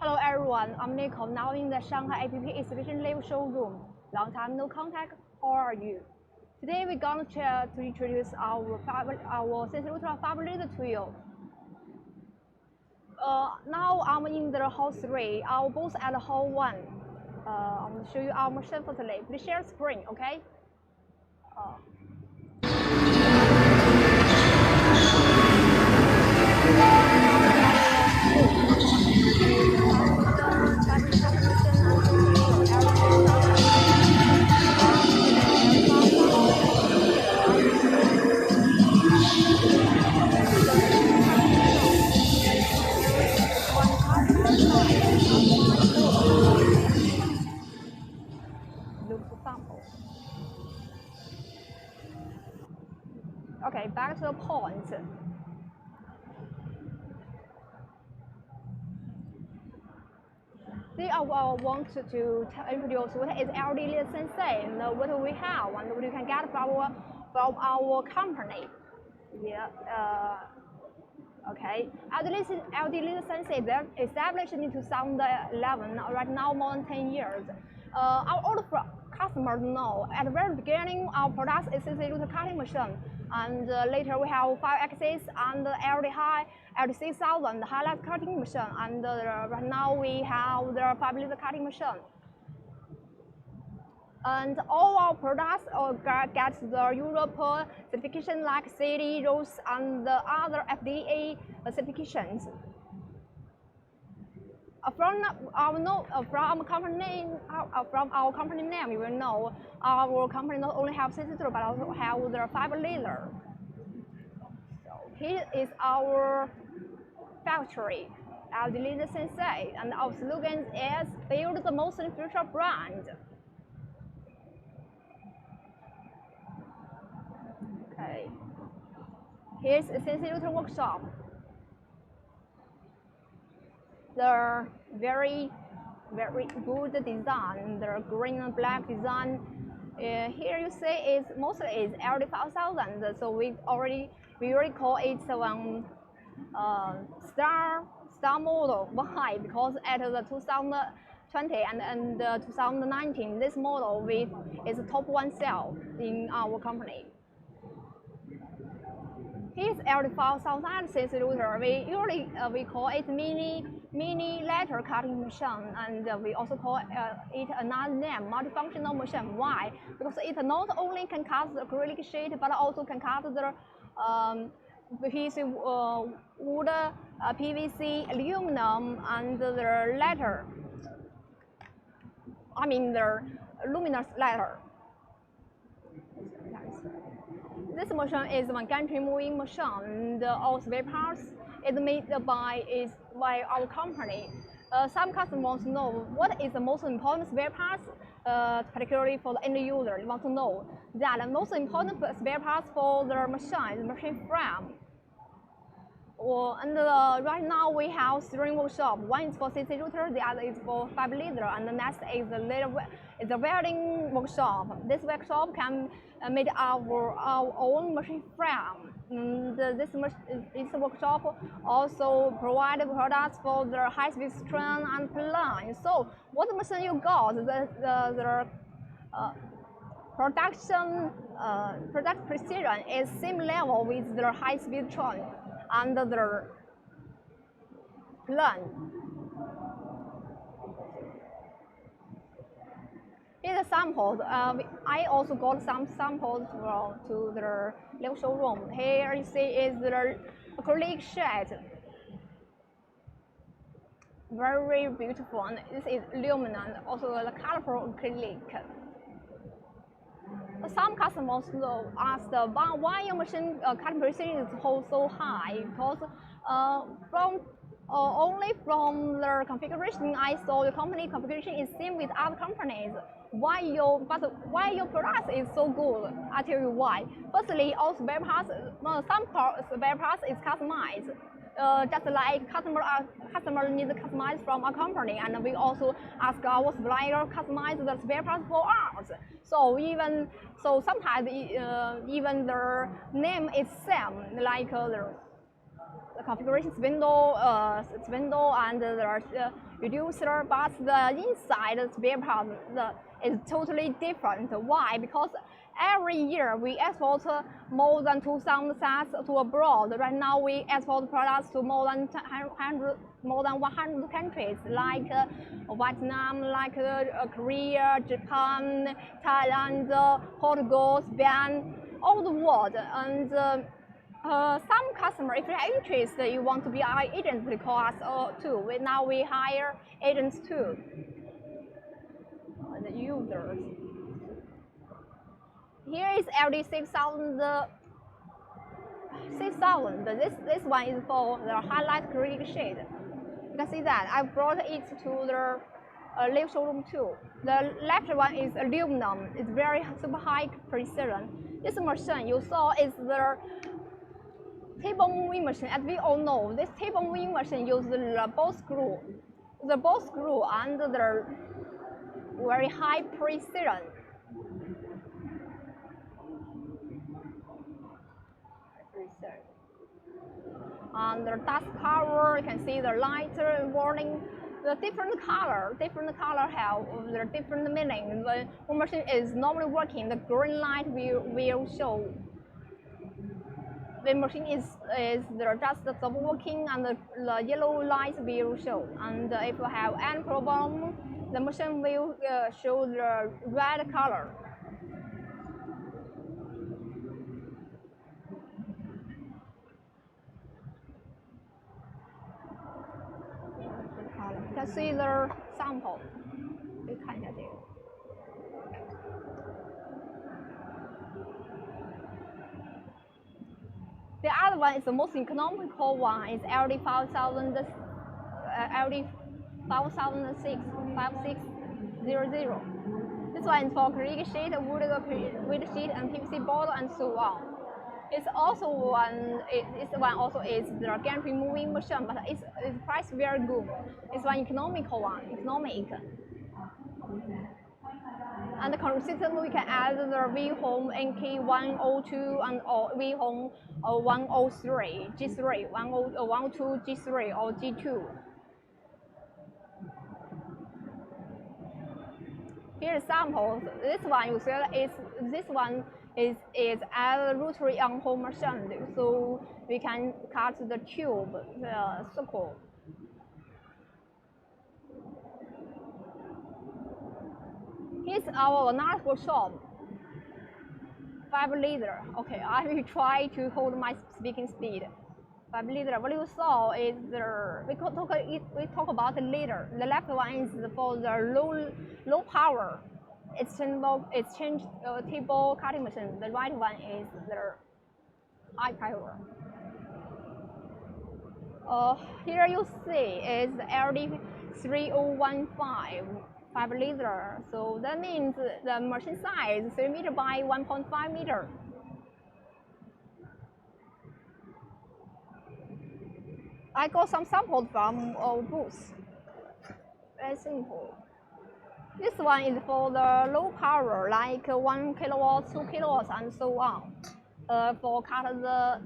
Hello everyone, I'm Nico, now in the Shanghai APP Exhibition Live showroom. Long time no contact, how are you? Today we're going to introduce our Sensei Ultra Fiber Laser to you. Now I'm in the hall 3, our booth at hall 1. I'm going to show you our machine firstly. Please share screen, okay? Okay, back to the point. Today I want to introduce what is LD Laser Sensei and what we have and what you can get from our company. Yeah. Okay. LD Laser Sensei is established in 2011. Right now, more than 10 years. All the customers know at the very beginning, our product is Sensei Ultra cutting machine. And later we have 5-axis and LD High, LD 6000 highlight cutting machine. And right now we have the fiber laser cutting machine. And all our products get the Europe certification like CD, ROS, and the other FDA certifications. From our company name, you will know our company not only have Sensei but also have the fiber laser. So here is our factory, LD Laser Sensei, and our slogan is "Build the most future brand." Okay. Here's a Sensei Ultra workshop. The very good design, the green and black design. Here you see is mostly LD 5000. So we already call it star model. Why? Because at the 2020 and 2019, this model is the top one sell in our company. Here's LD 5000 Sensei Ultra. We usually call it mini letter cutting machine, and we also call it another name, multifunctional machine. Why? Because it not only can cut the acrylic sheet, but also can cut the PVC wood, PVC, aluminum, and the letter. I mean the luminous letter. This machine is one gantry moving machine. All spare parts is made by our company. Some customers know what is the most important spare parts, particularly for the end user. They want to know that the most important spare parts for the machine is machine frame. Right now we have 3 workshops. One is for Sensei Ultra, the other is for fiber laser, and the next is the welding workshop. This workshop can make our own machine frame. This workshop also provides products for the high-speed train and plane. So what machine you got, the product precision is same level with the high-speed train and the plane. Here's the samples. I also got some samples to the little showroom. Here you see is the acrylic sheet. Very beautiful. And this is aluminum, also the colorful acrylic. Some customers ask why your machine cutting precision is so high, because only from the configuration I saw, the company configuration is same with other companies. Why your product is so good? I tell you why. Firstly, all spare parts, some spare parts is customized. Just like customer needs to customize from our company, and we also ask our supplier customize the spare parts for us. So sometimes even the name is same, like the configuration spindle, and the reducer, but the inside spare part is totally different. Why? Because every year we export more than 2,000 sets to abroad. Right now we export products to more than 100 countries, like Vietnam, like Korea, Japan, Thailand, Portugal, Spain, all the world. And some customer, if you have interest, you want to be our agent, they call us too. Now we hire agents too. The users. Here is LD 6000. 6000. This one is for the highlight acrylic shade. You can see that I brought it to the live showroom too. The left one is aluminum. It's very super high precision. This machine you saw is the table moving machine. As we all know, this table moving machine uses the ball screw and the very high precision. And the dust cover, you can see the light warning. The different color have the different meaning. The machine is normally working, the green light will show. The machine is just stop working, and the yellow light will show. And if you have any problem, the machine will show the red color. You can see the sample. The other one is the most economical one. It's LD 5600. This one is for acrylic sheet, wood sheet, and PVC board, and so on. It's also one. This one also is the gantry moving machine, but its price very good. It's one economical one, economic. And the control system, we can add the V-Home NK102 and or V-Home 103, G3, 102, G3 or G2. Here are samples. This one you see is a rotary on-hole machine, so we can cut the tube, the circle. Here's our analytical shop. 5 liter. Okay, I will try to hold my speaking speed. 5 liter. What you saw is we talk about the liter. The left one is for the low power exchange table cutting machine. The right one is the high power. Here you see is the LD 3015. 5 liter, so that means the machine size 3 meter by 1.5 meter. I got some samples from our booth. Very simple. This one is for the low power, like 1 kilowatts, 2 kilowatts, and so on. For cut the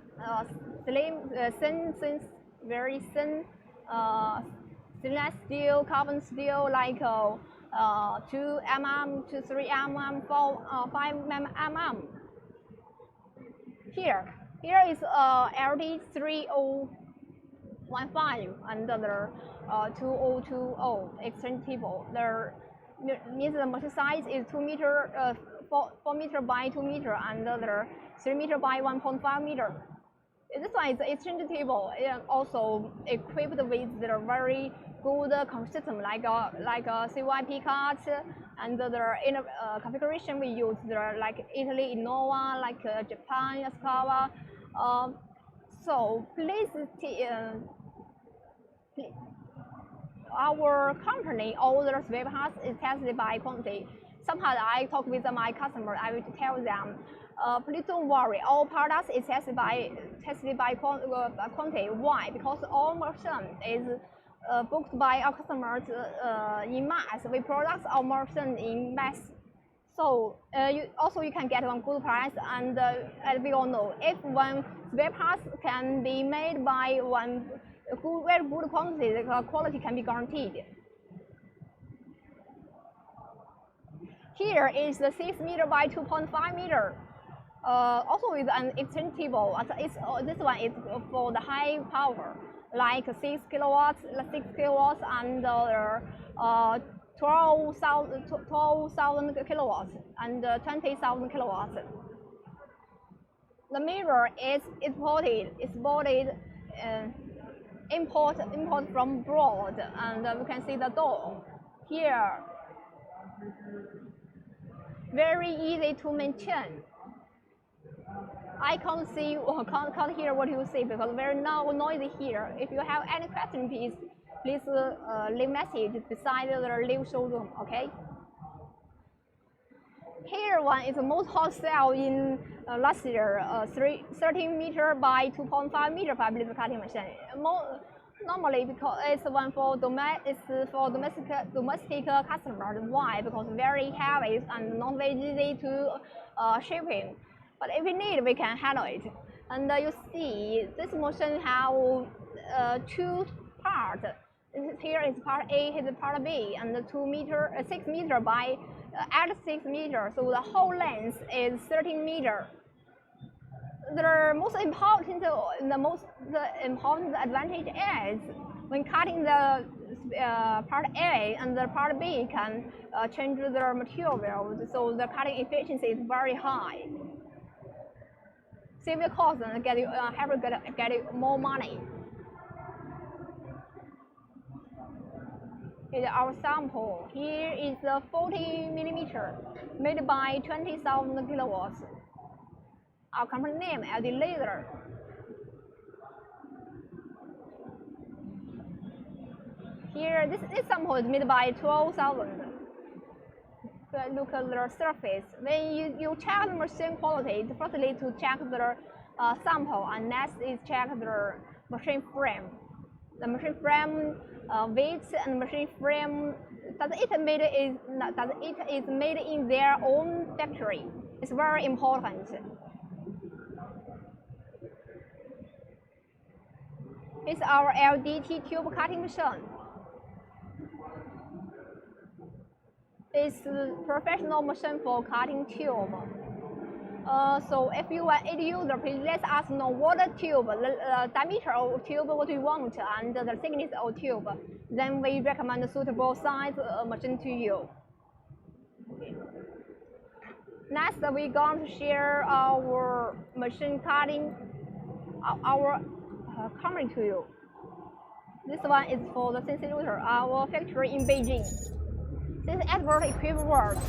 thin, very thin stainless steel, carbon steel, like 2 mm to 3 mm, 5 mm. Here is LD 3015 and the 2020 exchange table. The means the machine size is 2 meter, 4 meter by 2 meter, and the 3 meter by 1.5 meter. This one is the exchange table, and also equipped with the very good control system like CYP cut, and the configuration we use like Italy, Innova, like Japan, Yaskawa. So please, our company, all the spare parts is tested by quality. Sometimes I talk with my customer, I will tell them, please don't worry, all products is tested by quantity. Why? Because all machine is booked by our customers in mass. We produce our machine in mass, So you can get one good price, and as we all know, if one spare parts can be made by one very good quantity, the quality can be guaranteed. Here is the 6 meter by 2.5 meter. Also with an extension table. This one is for the high power, like 6 kilowatts, and 12,000 kilowatts and 20,000 kilowatts. The mirror is import from abroad, and we can see the door here. Very easy to maintain. I can't hear what you say because very noisy here. If you have any question, please leave message beside the live showroom. Okay. Here one is the most hot sale in last year, 13 meter by 2.5 meter fabric cutting machine. Normally, because it's one for domestic customers. Why? Because very heavy and not very easy to shipping. But if we need, we can handle it. And you see, this machine have 2 parts. Here is part A, here is part B, and 6 meter by at 6 meter. So the whole length is 13 meter. The important advantage is when cutting the part A and the part B can change the material, so the cutting efficiency is very high. Save the cost and get more money. Here's our sample. Here is the 40 millimeter, made by 20,000 kilowatts. Our company name LD Laser. Here, this sample is made by 12,000. Look at the surface. When you check the machine quality, firstly to check the sample, and next is check the machine frame. The machine frame weight and machine frame that it is made in their own factory. It's very important. It's our LDT tube cutting machine. It's a professional machine for cutting tube. So if you are a user, please let us know what the tube, the diameter of tube, what you want, and the thickness of tube. Then we recommend a suitable size machine to you. Okay. Next, we're going to share our machine cutting, our company to you. This one is for the Sensor, our factory in Beijing. This is export equivalent.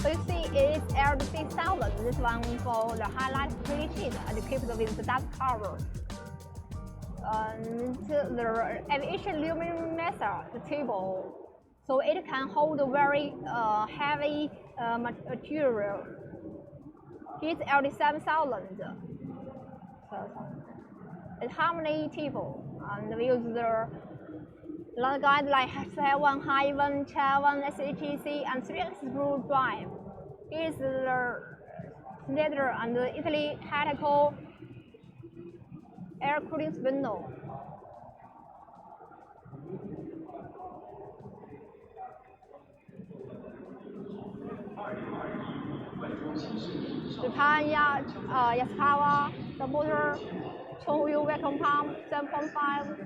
So you see, it's LD6000. This one for the highlight pretty sheet and equipped with the dust cover. And the aviation aluminum method table, so it can hold very heavy material. Here's LD7000. It's harmony table, and we use the long guide like 7 Hyven, 7 SHTC, and 3 screw drive. Here's the Schneider and the Italy tactical air cooling spindle. Japan Yaskawa, the motor, Chongyu vacuum pump, 7.5.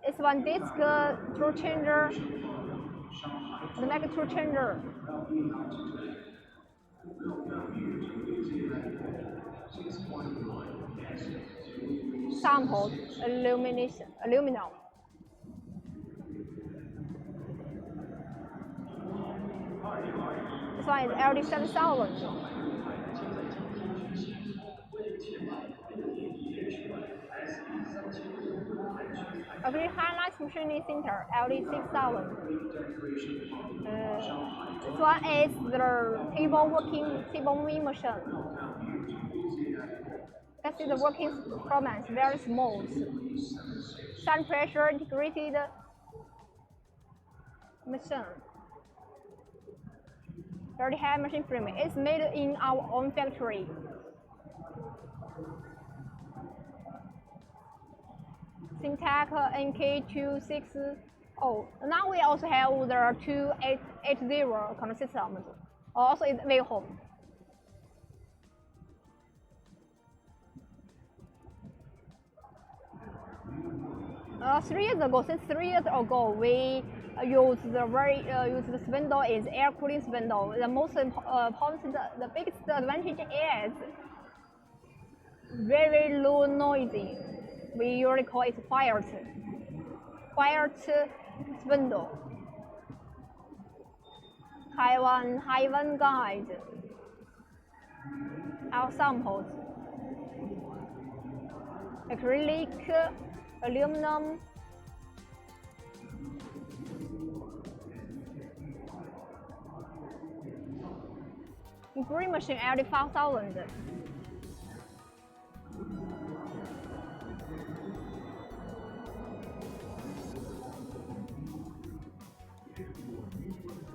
It's one disc tool changer, the mega tool changer. Sample aluminum. This one is LD 7000. Actually, highlight machining center LD 6000. This one is the table weaving machine. You can see the working performance very smooth. Sun pressure integrated machine. Very high machine frame. It's made in our own factory. Syntac NK260. Now we also have the 280 control systems. Also is very home. Since 3 years ago, we use the spindle is air cooling spindle. The most important, the biggest advantage is very low noisy. We usually call it quiet spindle. Taiwan guide. Our samples. Acrylic, aluminum. Green machine LD 5000.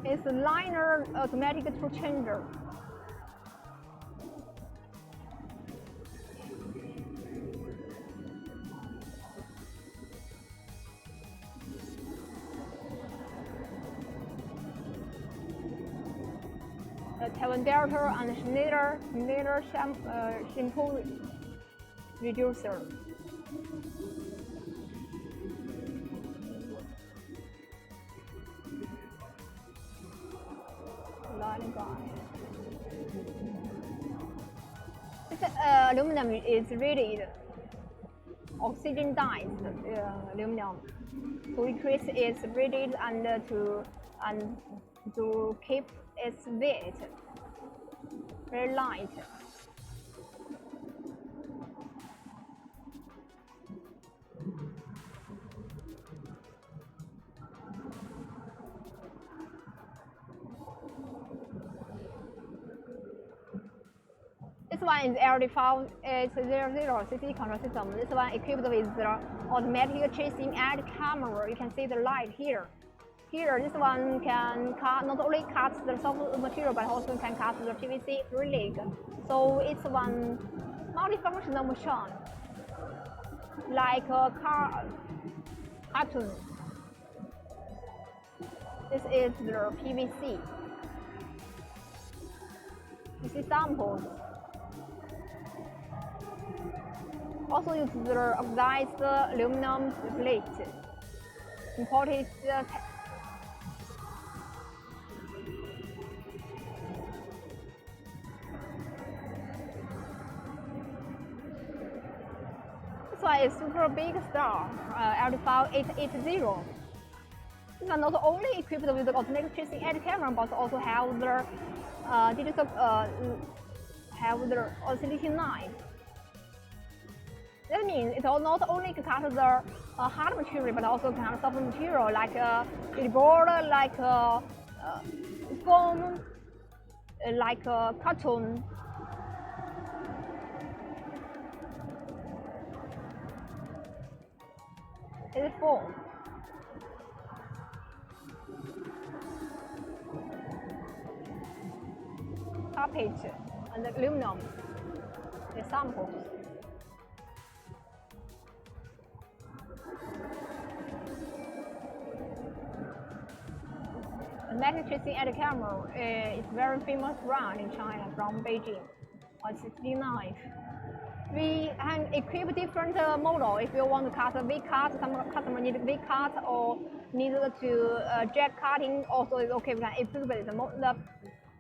It's a liner automatic tool changer. Taiwan Delta and Schneider shampoo reducer. This aluminum is rated oxygen dyes aluminum to increase its rated and to keep its weight very light. This one is LD800 CC control system. This one equipped with the automatic tracing and camera. You can see the light here. Here, this one can cut, not only cut the soft material, but also can cut the PVC acrylic. So it's one multifunctional machine, like a cartoon. This is the PVC. This is samples. Also use the oxidized aluminum plate. Imported This one is super big star, LD5880. This one not only equipped with the automatic tracing and camera, but also have the digital have the oscillating knife. That means it not only can cut the hard material, but also can cut soft material like board, like foam, like cartoon. It's foam. Carpet and aluminum. The samples. Automatic tracing and camera is very famous brand in China from Beijing. On 69. We can equip different model. If you want to cut a big cut, some customer need a big cut or need to jack cutting, also is okay. We can equip it.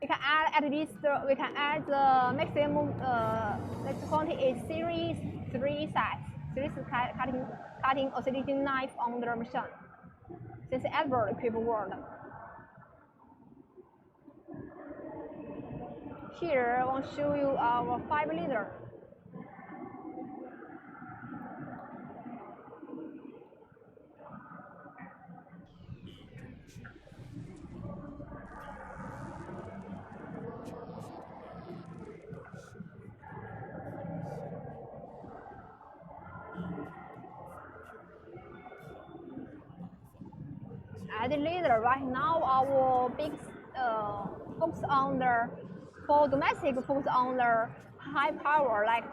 We can add at least we can add the maximum let's quantity is series 3 size. Series cutting oscillating knife on the machine. Since ever equipped world. Here I want to show you our 5-liter. At the leader, right now our big focus on the for domestic focus on the high power like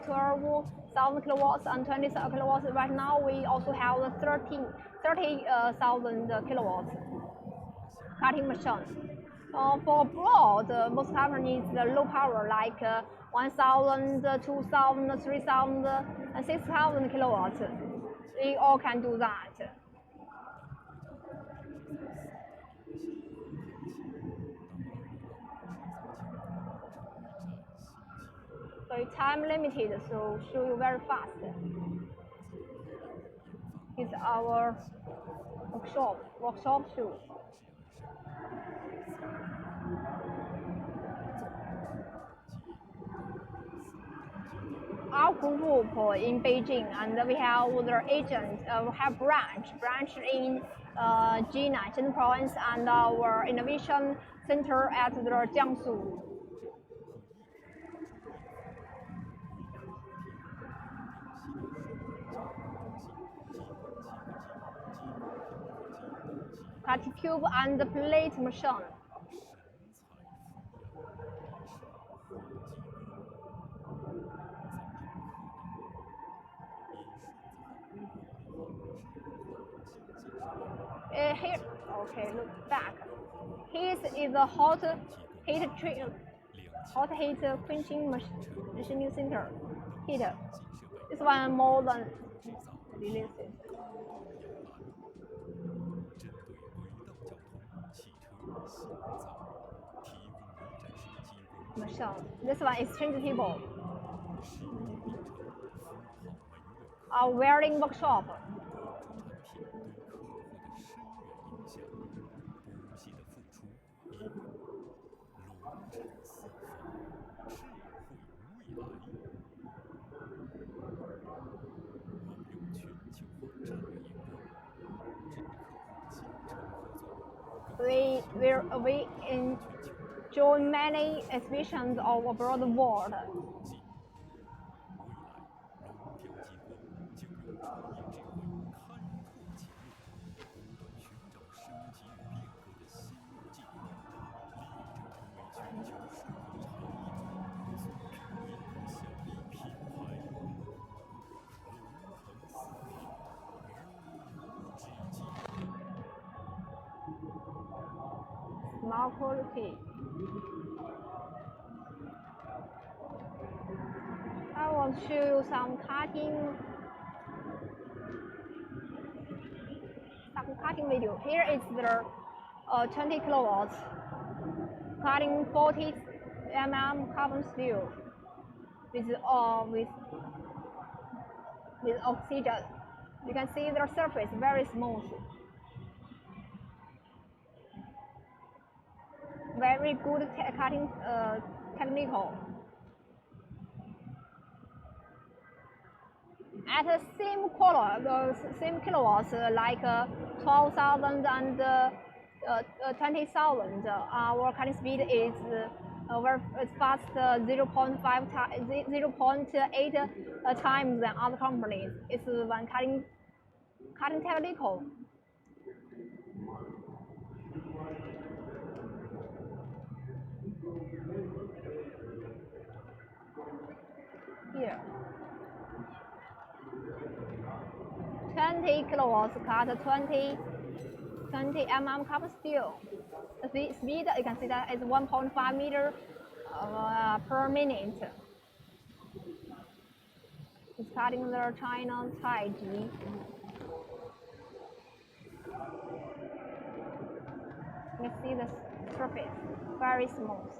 12,000 kilowatts and 20,000 kilowatts. Right now we also have 30,000 kilowatts cutting machine. For abroad, most companies the low power like 1,000, 2,000, 3,000, and 6,000 kilowatts. They all can do that. So it's time limited, so show you very fast. It's our workshop show. Our group in Beijing, and we have other agents. We have branch in Jinan province, and our innovation center at the Jiangsu. Cut tube and plate machine. Here, okay, look back. Here is the hot heat quenching machining center. Heater. This one more than releases. Machine. This one is change table. Our welding workshop. We enjoy many exhibitions all abroad the world. Small quality. I want to show you some cutting video. Here is the 20 kilowatts cutting 40 carbon steel with oxygen. You can see the surface very smooth. Very good cutting technical. At the same kilowatts, like 12,000 and 20,000, our cutting speed is very fast, 0.8 times than other companies. It's one cutting technical. Here. 20 kilowatts cut 20 carbon steel. The speed you can see that is 1.5 meter per minute. It's cutting the China Taiji. You see the surface, very smooth.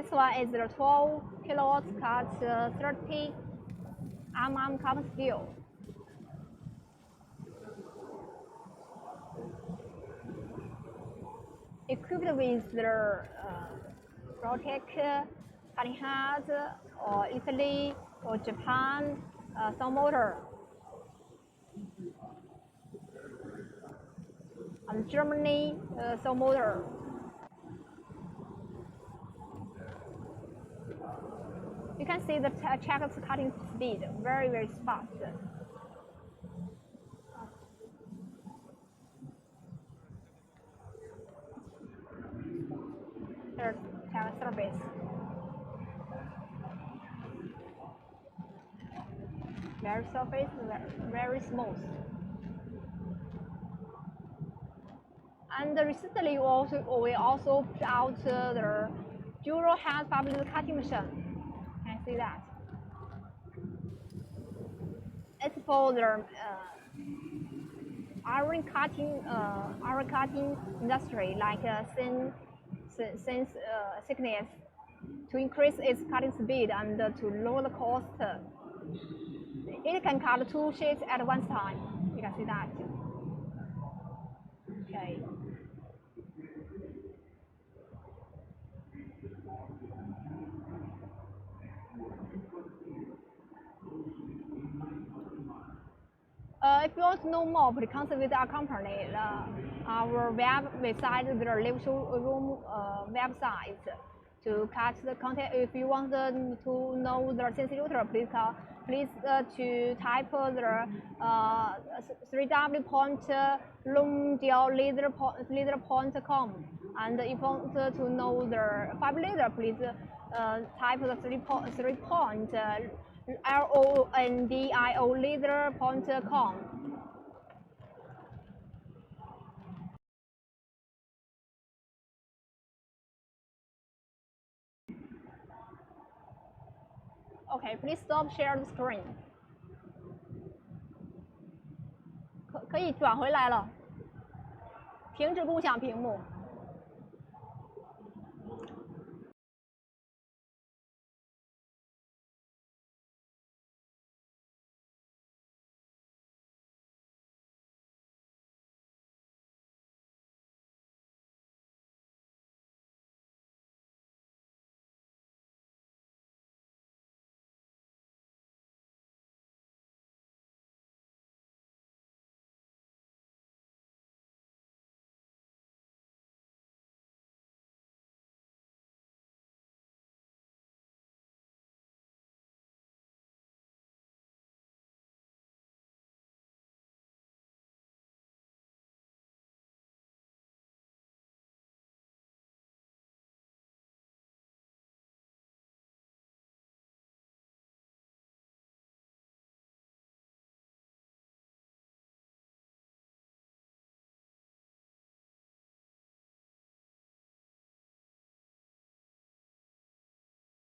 This one is the 12 kilowatts cut 30 carbon steel. Equipped with the Protect cutting head or Italy or Japan saw motor. And Germany saw motor. You can see the checkers cutting speed, very fast. There's checker surface. Very surface, very smooth. And recently we also put out the dual head public cutting machine. Can you see that? It's for the iron cutting industry, like thin thickness, to increase its cutting speed and to lower the cost. It can cut 2 sheets at one time. You can see that. Okay. If you want to know more, please contact with our company. Our website, the live showroom website, to catch the content. If you want to know the sensitive, please to type the www.longdiao.com. And if you want to know the 5 liter, please type the 3 point LONDIO.com. Okay, please stop share the screen. 可以转回来了，停止共享屏幕。